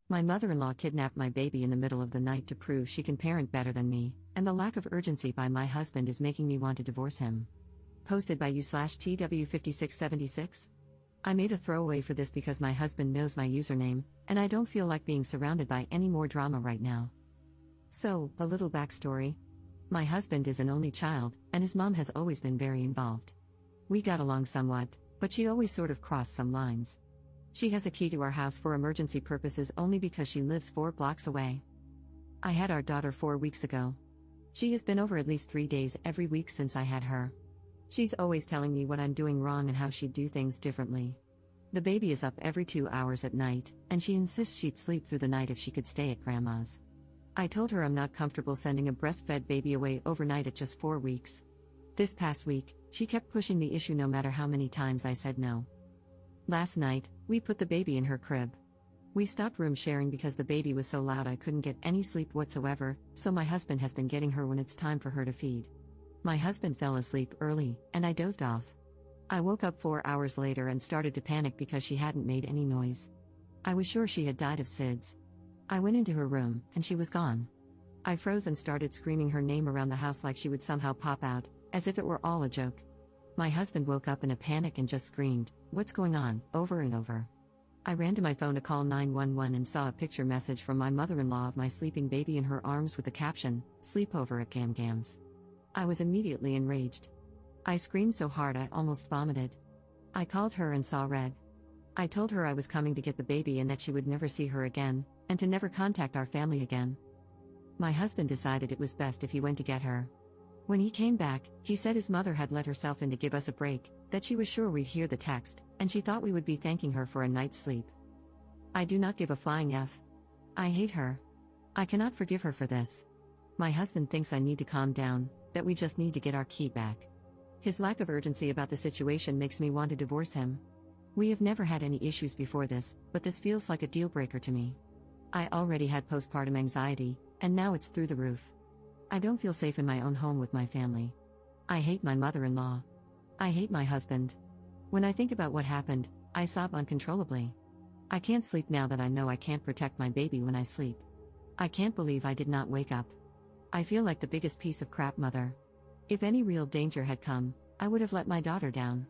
My mother-in-law kidnapped my baby in the middle of the night to prove she can parent better than me, and the lack of urgency by my husband is making me want to divorce him. Posted by u/TW5676. I made a throwaway for this because my husband knows my username, and I don't feel like being surrounded by any more drama right now. So, a little backstory. My husband is an only child, and his mom has always been very involved. We got along somewhat, but she always sort of crossed some lines. She has a key to our house for emergency purposes only because she lives 4 blocks away. I had our daughter 4 weeks ago. She has been over at least 3 days every week since I had her. She's always telling me what I'm doing wrong and how she'd do things differently. The baby is up every 2 hours at night, and she insists she'd sleep through the night if she could stay at grandma's. I told her I'm not comfortable sending a breastfed baby away overnight at just 4 weeks. This past week, she kept pushing the issue no matter how many times I said no. Last night, we put the baby in her crib. We stopped room sharing because the baby was so loud I couldn't get any sleep whatsoever, so my husband has been getting her when it's time for her to feed. My husband fell asleep early, and I dozed off. I woke up 4 hours later and started to panic because she hadn't made any noise. I was sure she had died of SIDS. I went into her room, and she was gone. I froze and started screaming her name around the house like she would somehow pop out, as if it were all a joke. My husband woke up in a panic and just screamed, "What's going on?" over and over. I ran to my phone to call 911 and saw a picture message from my mother-in-law of my sleeping baby in her arms with the caption, "Sleepover at Gam Gam's." I was immediately enraged. I screamed so hard I almost vomited. I called her and saw red. I told her I was coming to get the baby and that she would never see her again, and to never contact our family again. My husband decided it was best if he went to get her. When he came back, he said his mother had let herself in to give us a break, that she was sure we'd hear the text, and she thought we would be thanking her for a night's sleep. I do not give a flying F. I hate her. I cannot forgive her for this. My husband thinks I need to calm down, that we just need to get our key back. His lack of urgency about the situation makes me want to divorce him. We have never had any issues before this, but this feels like a deal breaker to me. I already had postpartum anxiety, and now it's through the roof. I don't feel safe in my own home with my family. I hate my mother-in-law. I hate my husband. When I think about what happened, I sob uncontrollably. I can't sleep now that I know I can't protect my baby when I sleep. I can't believe I did not wake up. I feel like the biggest piece of crap mother. If any real danger had come, I would have let my daughter down.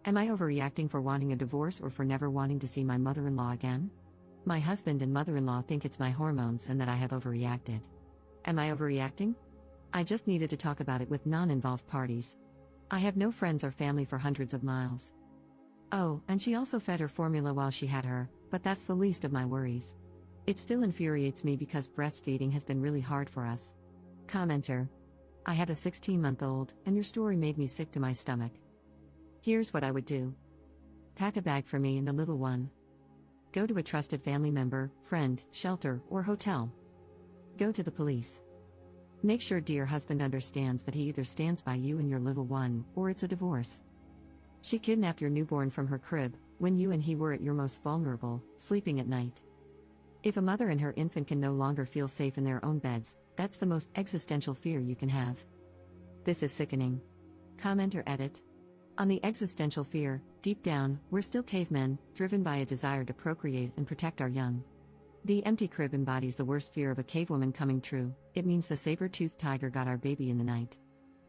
Am I overreacting for wanting a divorce or for never wanting to see my mother-in-law again? My husband and mother-in-law think it's my hormones and that I have overreacted. Am I overreacting? I just needed to talk about it with non-involved parties. I have no friends or family for hundreds of miles. Oh, and she also fed her formula while she had her, but that's the least of my worries. It still infuriates me because breastfeeding has been really hard for us. Commenter. I have a 16-month-old, and your story made me sick to my stomach. Here's what I would do. Pack a bag for me and the little one. Go to a trusted family member, friend, shelter, or hotel. Go to the police. Make sure dear husband understands that he either stands by you and your little one, or it's a divorce. She kidnapped your newborn from her crib, when you and he were at your most vulnerable, sleeping at night. If a mother and her infant can no longer feel safe in their own beds, that's the most existential fear you can have. This is sickening. Commenter edit. On the existential fear, deep down, we're still cavemen, driven by a desire to procreate and protect our young. The empty crib embodies the worst fear of a cavewoman coming true. It means the saber-toothed tiger got our baby in the night.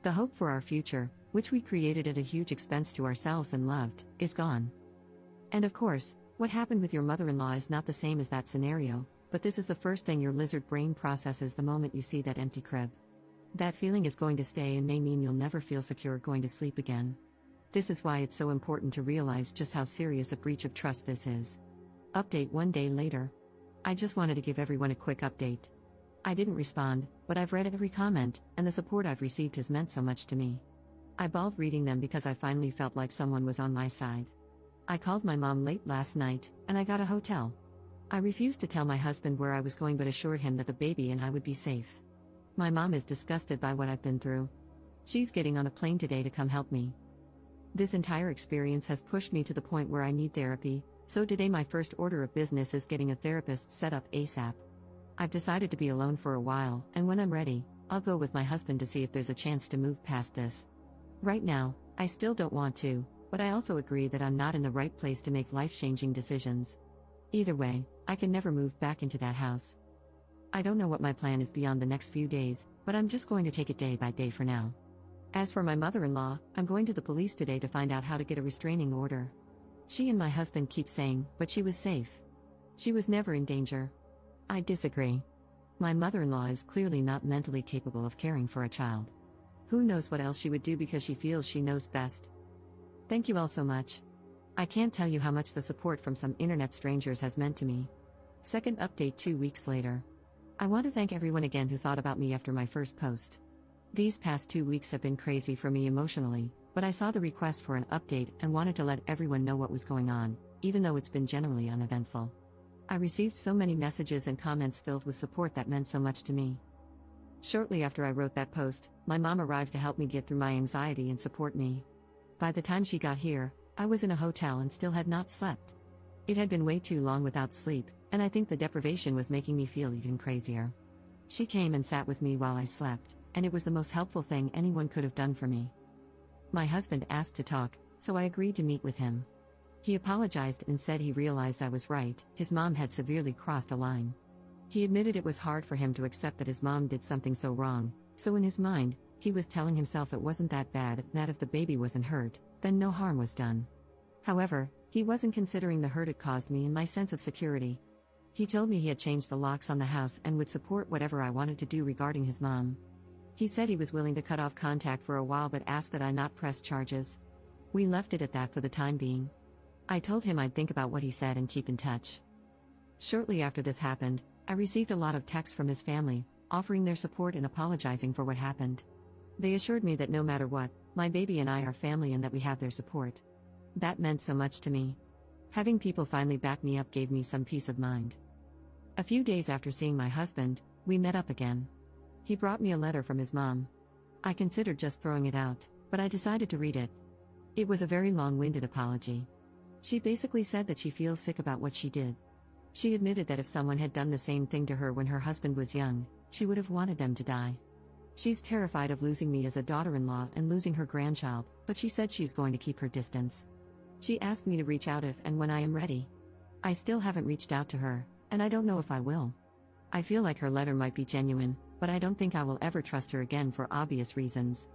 The hope for our future, which we created at a huge expense to ourselves and loved, is gone. And of course, what happened with your mother-in-law is not the same as that scenario, but this is the first thing your lizard brain processes the moment you see that empty crib. That feeling is going to stay and may mean you'll never feel secure going to sleep again. This is why it's so important to realize just how serious a breach of trust this is. Update 1 day later. I just wanted to give everyone a quick update. I didn't respond, but I've read every comment, and the support I've received has meant so much to me. I bawled reading them because I finally felt like someone was on my side. I called my mom late last night, and I got a hotel. I refused to tell my husband where I was going but assured him that the baby and I would be safe. My mom is disgusted by what I've been through. She's getting on a plane today to come help me. This entire experience has pushed me to the point where I need therapy, so today my first order of business is getting a therapist set up ASAP. I've decided to be alone for a while, and when I'm ready, I'll go with my husband to see if there's a chance to move past this. Right now, I still don't want to, but I also agree that I'm not in the right place to make life-changing decisions. Either way, I can never move back into that house. I don't know what my plan is beyond the next few days, but I'm just going to take it day by day for now. As for my mother-in-law, I'm going to the police today to find out how to get a restraining order. She and my husband keep saying, but she was safe. She was never in danger. I disagree. My mother-in-law is clearly not mentally capable of caring for a child. Who knows what else she would do because she feels she knows best. Thank you all so much. I can't tell you how much the support from some internet strangers has meant to me. Second update 2 weeks later. I want to thank everyone again who thought about me after my first post. These past 2 weeks have been crazy for me emotionally, but I saw the request for an update and wanted to let everyone know what was going on, even though it's been generally uneventful. I received so many messages and comments filled with support that meant so much to me. Shortly after I wrote that post, my mom arrived to help me get through my anxiety and support me. By the time she got here, I was in a hotel and still had not slept. It had been way too long without sleep, and I think the deprivation was making me feel even crazier. She came and sat with me while I slept, and it was the most helpful thing anyone could have done for me. My husband asked to talk, so I agreed to meet with him. He apologized and said he realized I was right, his mom had severely crossed a line. He admitted it was hard for him to accept that his mom did something so wrong, so in his mind, he was telling himself it wasn't that bad, and that if the baby wasn't hurt, then no harm was done. However, he wasn't considering the hurt it caused me and my sense of security. He told me he had changed the locks on the house and would support whatever I wanted to do regarding his mom. He said he was willing to cut off contact for a while but asked that I not press charges. We left it at that for the time being. I told him I'd think about what he said and keep in touch. Shortly after this happened, I received a lot of texts from his family, offering their support and apologizing for what happened. They assured me that no matter what, my baby and I are family and that we have their support. That meant so much to me. Having people finally back me up gave me some peace of mind. A few days after seeing my husband, we met up again. He brought me a letter from his mom. I considered just throwing it out, but I decided to read it. It was a very long-winded apology. She basically said that she feels sick about what she did. She admitted that if someone had done the same thing to her when her husband was young, she would have wanted them to die. She's terrified of losing me as a daughter-in-law and losing her grandchild, but she said she's going to keep her distance. She asked me to reach out if and when I am ready. I still haven't reached out to her, and I don't know if I will. I feel like her letter might be genuine, but I don't think I will ever trust her again for obvious reasons.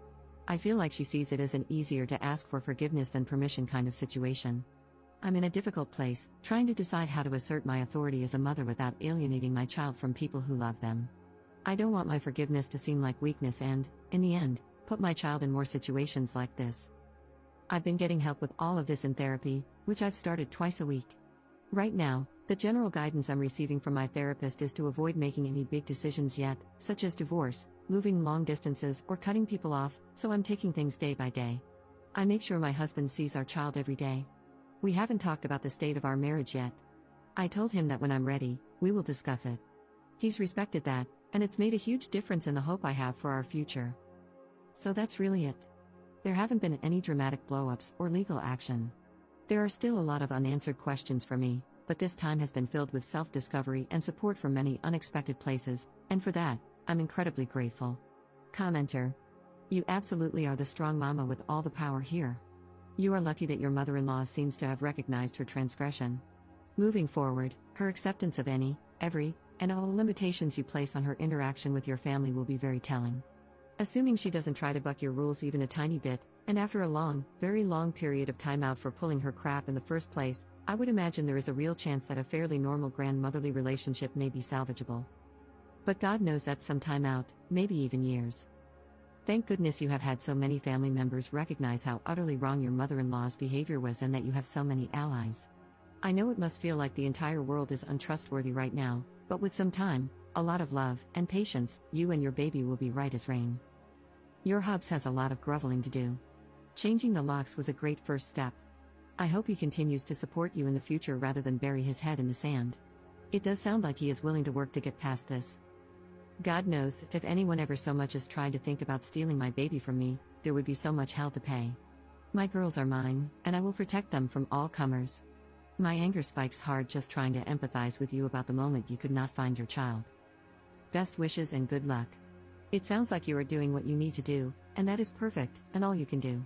I feel like she sees it as an easier to ask for forgiveness than permission kind of situation. I'm in a difficult place, trying to decide how to assert my authority as a mother without alienating my child from people who love them. I don't want my forgiveness to seem like weakness and, in the end, put my child in more situations like this. I've been getting help with all of this in therapy, which I've started twice a week. Right now, the general guidance I'm receiving from my therapist is to avoid making any big decisions yet, such as divorce, moving long distances, or cutting people off, so I'm taking things day by day. I make sure my husband sees our child every day. We haven't talked about the state of our marriage yet. I told him that when I'm ready, we will discuss it. He's respected that, and it's made a huge difference in the hope I have for our future. So that's really it. There haven't been any dramatic blow-ups or legal action. There are still a lot of unanswered questions for me, but this time has been filled with self-discovery and support from many unexpected places, and for that, I'm incredibly grateful. Commenter. You absolutely are the strong mama with all the power here. You are lucky that your mother-in-law seems to have recognized her transgression. Moving forward, her acceptance of any, every, and all limitations you place on her interaction with your family will be very telling. Assuming she doesn't try to buck your rules even a tiny bit, and after a long, very long period of time out for pulling her crap in the first place, I would imagine there is a real chance that a fairly normal grandmotherly relationship may be salvageable. But God knows that's some time out, maybe even years. Thank goodness you have had so many family members recognize how utterly wrong your mother-in-law's behavior was and that you have so many allies. I know it must feel like the entire world is untrustworthy right now, but with some time, a lot of love, and patience, you and your baby will be right as rain. Your hubs has a lot of groveling to do. Changing the locks was a great first step. I hope he continues to support you in the future rather than bury his head in the sand. It does sound like he is willing to work to get past this. God knows, if anyone ever so much as tried to think about stealing my baby from me, there would be so much hell to pay. My girls are mine, and I will protect them from all comers. My anger spikes hard just trying to empathize with you about the moment you could not find your child. Best wishes and good luck. It sounds like you are doing what you need to do, and that is perfect, and all you can do.